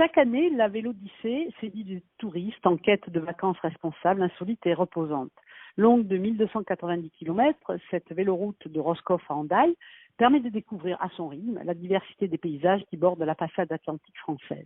Chaque année, la Vélodyssée séduit des touristes en quête de vacances responsables, insolites et reposantes. Longue de 1290 km, cette véloroute de Roscoff à Hendaye permet de découvrir à son rythme la diversité des paysages qui bordent la façade atlantique française.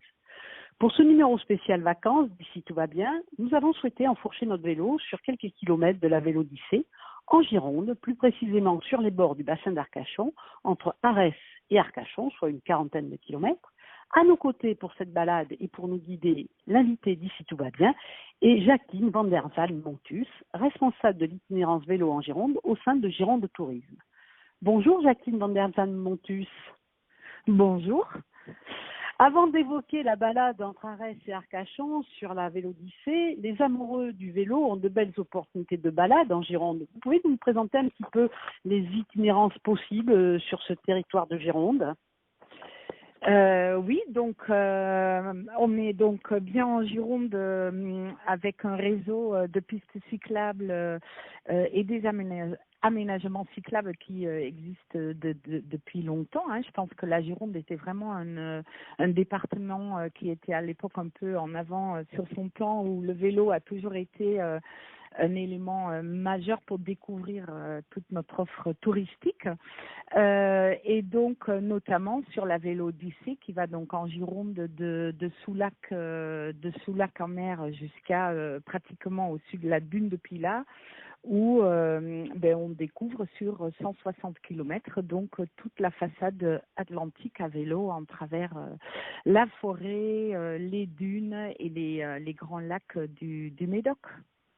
Pour ce numéro spécial vacances, d'ici tout va bien, nous avons souhaité enfourcher notre vélo sur quelques kilomètres de la Vélodyssée, en Gironde, plus précisément sur les bords du bassin d'Arcachon, entre Arès et Arcachon, soit une quarantaine de kilomètres. À nos côtés pour cette balade et pour nous guider, l'invité d'ici tout va bien est Jacqueline van der Zalm-Montus, responsable de l'itinérance vélo en Gironde au sein de Gironde Tourisme. Bonjour Jacqueline van der Zalm-Montus. Bonjour. Avant d'évoquer la balade entre Arès et Arcachon sur la Vélodyssée, les amoureux du vélo ont de belles opportunités de balade en Gironde. Vous pouvez nous présenter un petit peu les itinérances possibles sur ce territoire de Gironde ? Oui, donc on est donc bien en Gironde avec un réseau de pistes cyclables et des aménagements cyclables qui existent depuis longtemps. Je pense que la Gironde était vraiment un département qui était à l'époque un peu en avant sur son temps, où le vélo a toujours été un élément majeur pour découvrir toute notre offre touristique, et donc notamment sur la Vélodyssée qui va donc en Gironde de Soulac en mer jusqu'à pratiquement au sud de la dune de Pilat, où on découvre sur 160 km donc toute la façade atlantique à vélo en travers la forêt, les dunes et les grands lacs du Médoc.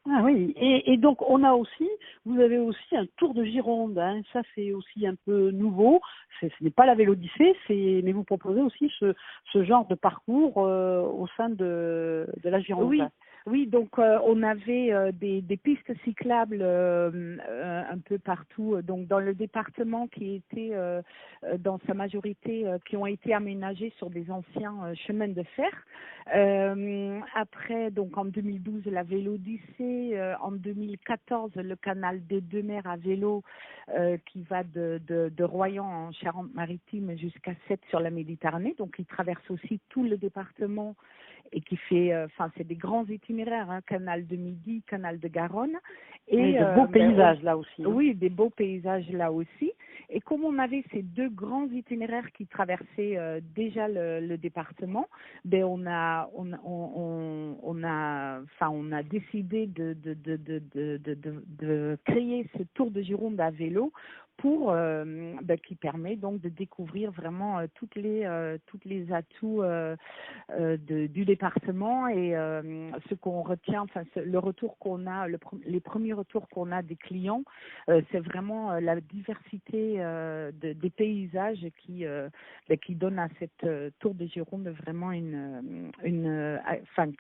Ah oui, et donc vous avez aussi un tour de Gironde, ça c'est aussi un peu nouveau, ce n'est pas la Vélodyssée, mais vous proposez aussi ce genre de parcours au sein de la Gironde. Oui, donc on avait des pistes cyclables un peu partout, donc dans le département qui était dans sa majorité, qui ont été aménagés sur des anciens chemins de fer. Après, donc en 2012, la Vélodyssée, en 2014, le canal des Deux Mers à vélo qui va de Royan en Charente-Maritime jusqu'à Sète sur la Méditerranée, donc il traverse aussi tout le département et qui fait, c'est des grands itinéraires, canal de Midi, canal de Garonne. Et de beaux paysages là aussi. Oui, des beaux paysages là aussi. Et comme on avait ces deux grands itinéraires qui traversaient déjà le département, on a décidé de créer ce tour de Gironde à vélo pour qui permet donc de découvrir vraiment toutes les atouts du département, et ce qu'on retient, le retour qu'on a, les premiers retours qu'on a des clients, c'est vraiment la diversité des paysages qui donne à cette tour de Gironde vraiment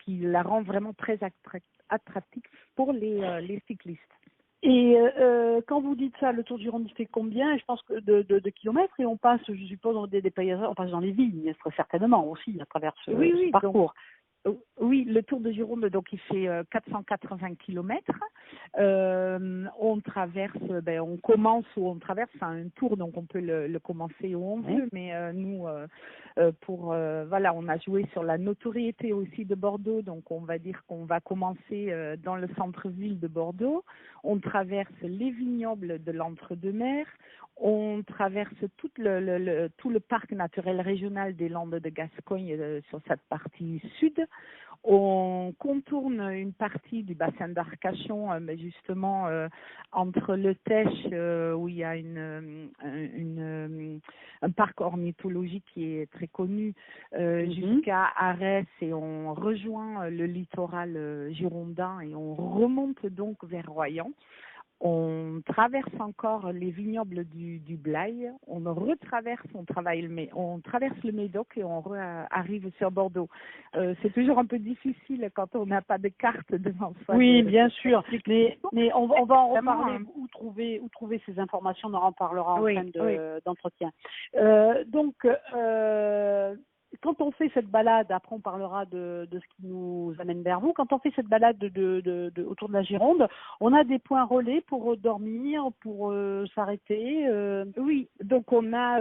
qui la rend vraiment très attractive pour les cyclistes. Et quand vous dites ça, le Tour de Gironde fait combien? Je pense que de kilomètres, et on passe, je suppose, dans des paysages, on passe dans les vignes, très certainement aussi, à travers ce parcours. Oui, le Tour de Gironde, donc il fait 480 km. On traverse, on commence où on traverse, un tour, donc on peut le commencer où on veut, mais nous, on a joué sur la notoriété aussi de Bordeaux, donc on va dire qu'on va commencer dans le centre-ville de Bordeaux. On traverse les vignobles de l'Entre-deux-Mers. On traverse tout le parc naturel régional des Landes de Gascogne sur cette partie sud. On contourne une partie du bassin d'Arcachon, justement entre le Tech, où il y a un parc ornithologique qui est très connu, jusqu'à Arès, et on rejoint le littoral girondin et on remonte donc vers Royan. On traverse encore les vignobles du Blaye, on traverse le Médoc et on arrive sur Bordeaux. C'est toujours un peu difficile quand on n'a pas de carte devant soi. Oui, bien sûr, mais on va en reparler. Où trouver ces informations, on en reparlera en fin d'entretien. Donc, quand on fait cette balade, après on parlera de ce qui nous amène vers vous, quand on fait cette balade autour de la Gironde, on a des points relais pour dormir, pour s'arrêter. Oui, donc on a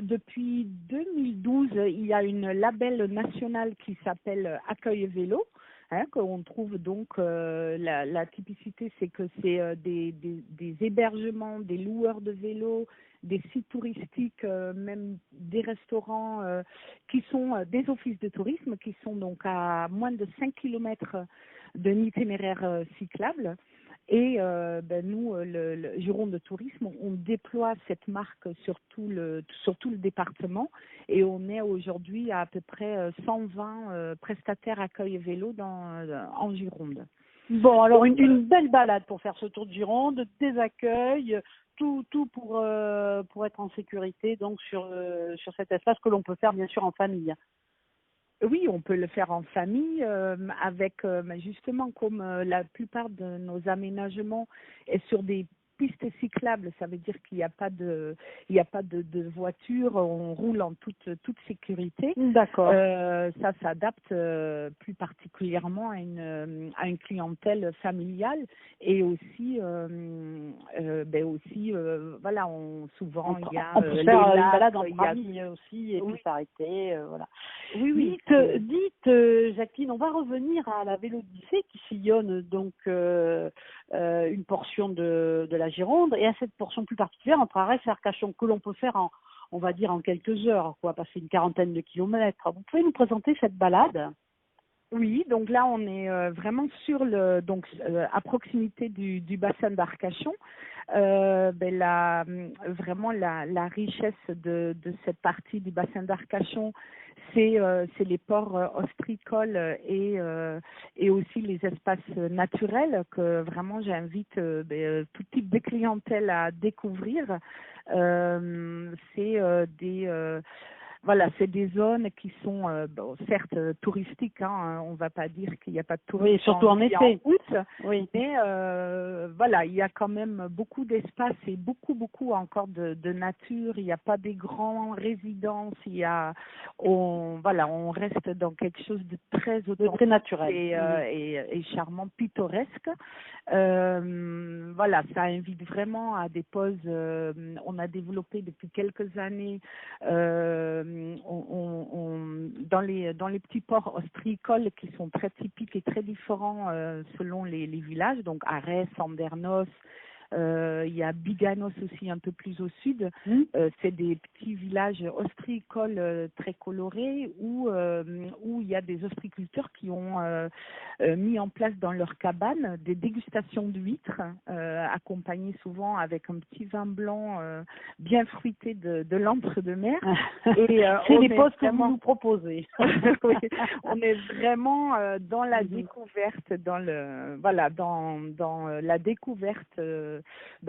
depuis 2012, il y a une label nationale qui s'appelle Accueil Vélo. Hein, qu'on trouve donc la typicité, c'est que c'est des hébergements, des loueurs de vélos, des sites touristiques, même des restaurants qui sont des offices de tourisme qui sont donc à moins de 5 kilomètres d'un itinéraire cyclable. Et nous, le Gironde de Tourisme, on déploie cette marque sur tout le département et on est aujourd'hui à peu près 120 prestataires accueil vélo en Gironde. Bon, alors une belle balade pour faire ce tour de Gironde, des accueils, tout pour être en sécurité donc sur cet espace que l'on peut faire bien sûr en famille. Oui, on peut le faire en famille, avec justement comme la plupart de nos aménagements est sur des pistes cyclables, ça veut dire qu'il n'y a pas de voiture, on roule en toute sécurité. D'accord. Ça s'adapte plus particulièrement à une clientèle familiale et aussi voilà, souvent il y a on peut faire une balade en famille aussi et puis s'arrêter, voilà. Oui. Dites, Jacqueline, on va revenir à la Vélodyssée qui sillonne donc une portion de la Gironde et à cette portion plus particulière entre Arès et Arcachon que l'on peut faire on va dire en quelques heures, passer une quarantaine de kilomètres. Vous pouvez nous présenter cette balade? Oui, donc là on est vraiment sur à proximité du bassin d'Arcachon. Vraiment la richesse de cette partie du bassin d'Arcachon, c'est les ports ostréicoles et aussi les espaces naturels que vraiment j'invite tout type de clientèle à découvrir. C'est des zones qui sont certes touristiques, hein, on ne va pas dire qu'il n'y a pas de touristes. Oui, surtout en été. En août, oui. Mais il y a quand même beaucoup d'espace et beaucoup encore de nature. Il n'y a pas des grandes résidences. On reste dans quelque chose de très authentique, très naturel et charmant, pittoresque. Ça invite vraiment à des pauses. On a développé depuis quelques années dans les petits ports ostréicoles qui sont très typiques et très différents selon les villages, donc Arès, Andernos, il y a Biganos aussi un peu plus au sud. C'est des petits villages ostréicoles très colorés où il y a des ostréiculteurs qui ont mis en place dans leur cabane des dégustations d'huîtres, accompagnées souvent avec un petit vin blanc bien fruité de l'antre de mer. Et c'est les postes que vous nous proposez. Oui, on est vraiment dans la découverte, dans la découverte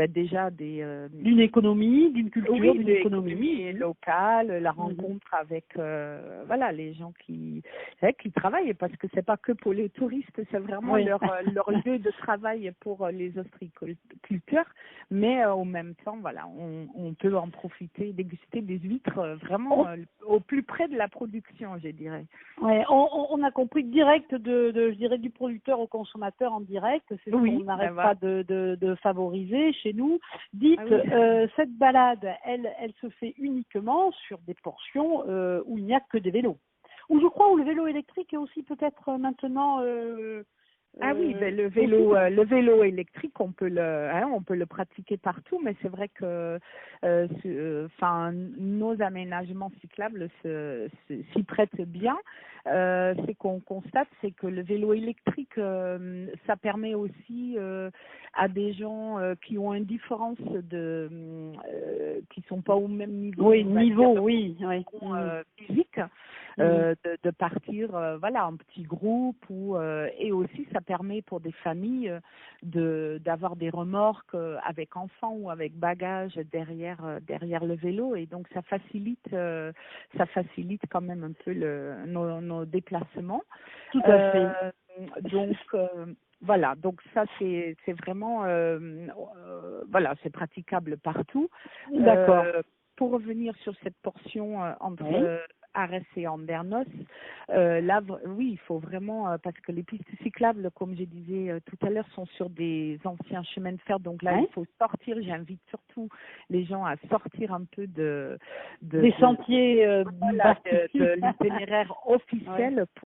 déjà d'une économie, d'une culture, d'une économie locale, la rencontre avec les gens qui travaillent, parce que c'est pas que pour les touristes, c'est vraiment leur lieu de travail pour les ostréiculteurs, mais en même temps on peut en profiter, déguster des huîtres vraiment au plus près de la production, je dirais. Ouais, on a compris direct je dirais du producteur au consommateur en direct, c'est ce qu'on n'arrête pas de favoriser chez nous. Dites, cette balade, elle se fait uniquement sur des portions où il n'y a que des vélos. Ou je crois où le vélo électrique est aussi peut-être maintenant. Le vélo électrique, on peut le pratiquer partout, mais c'est vrai que nos aménagements cyclables s'y prêtent bien. C'est qu'on constate, c'est que le vélo électrique, ça permet aussi à des gens qui ont une différence qui sont pas au même niveau. Physique. De partir en petit groupe et aussi ça permet pour des familles d'avoir des remorques avec enfants ou avec bagages derrière le vélo, et donc ça facilite quand même un peu nos déplacements. Tout à fait. Donc ça c'est vraiment c'est praticable partout. D'accord. Pour revenir sur cette portion entre Arès et Andernos. Là, oui, il faut vraiment, parce que les pistes cyclables, comme je disais tout à l'heure, sont sur des anciens chemins de fer. Donc là, il faut sortir. J'invite surtout les gens à sortir un peu des sentiers de l'itinéraire officiel